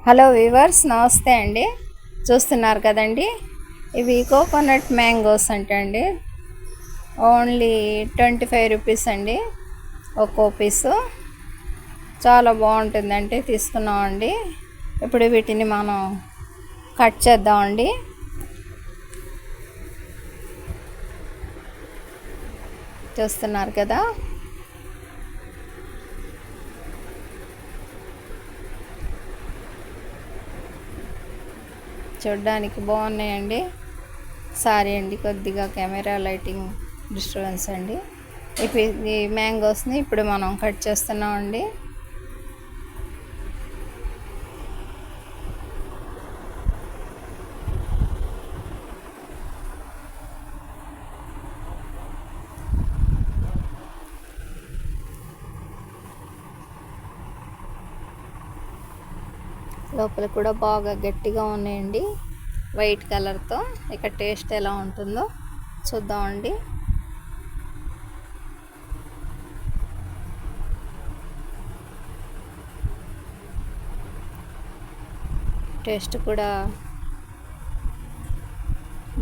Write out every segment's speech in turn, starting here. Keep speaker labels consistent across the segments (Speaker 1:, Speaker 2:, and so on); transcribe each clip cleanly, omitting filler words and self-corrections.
Speaker 1: Hello weavers, నమస్తే అండి. చూస్తున్నారు కదండి, ఇవి కోకోనట్ మ్యాంగోస్ అండి. ఓన్లీ 25 రూపీస్ అండి ఒక్కో పీసు. చాలా బాగుంటుందండి, తీసుకున్నామండి. ఇప్పుడు వీటిని మనం కట్ చేద్దామండి. చూస్తున్నారు కదా, చూడ్డానికి బాగున్నాయండి. సారీ అండి, కొద్దిగా కెమెరా లైటింగ్ డిస్టర్బెన్స్ అండి. ఈ మ్యాంగోస్ని ఇప్పుడు మనం కట్ చేస్తున్నామండి. లోపల కూడా బాగా గట్టిగా ఉన్నాయండి, వైట్ కలర్తో. ఇక టేస్ట్ ఎలా ఉంటుందో చూద్దామండి. టేస్ట్ కూడా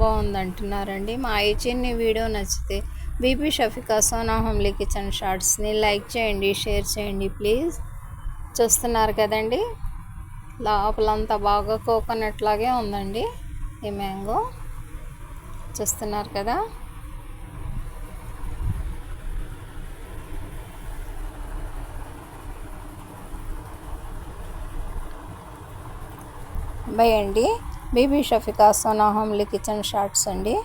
Speaker 1: బాగుందంటున్నారండి. మా చిన్ని వీడియో నచ్చితే బీబీ షఫికా సోనా హోమ్లీ కిచెన్ షార్ట్స్ని లైక్ చేయండి, షేర్ చేయండి ప్లీజ్. చూస్తున్నారు కదండి, లోపలంతా బాగా కోకోనట్ లాగే ఉందండి ఈ మ్యాంగో. చూస్తున్నారు కదా. బై అండి. Bibi Shafika Sona homely kitchen shorts అండి.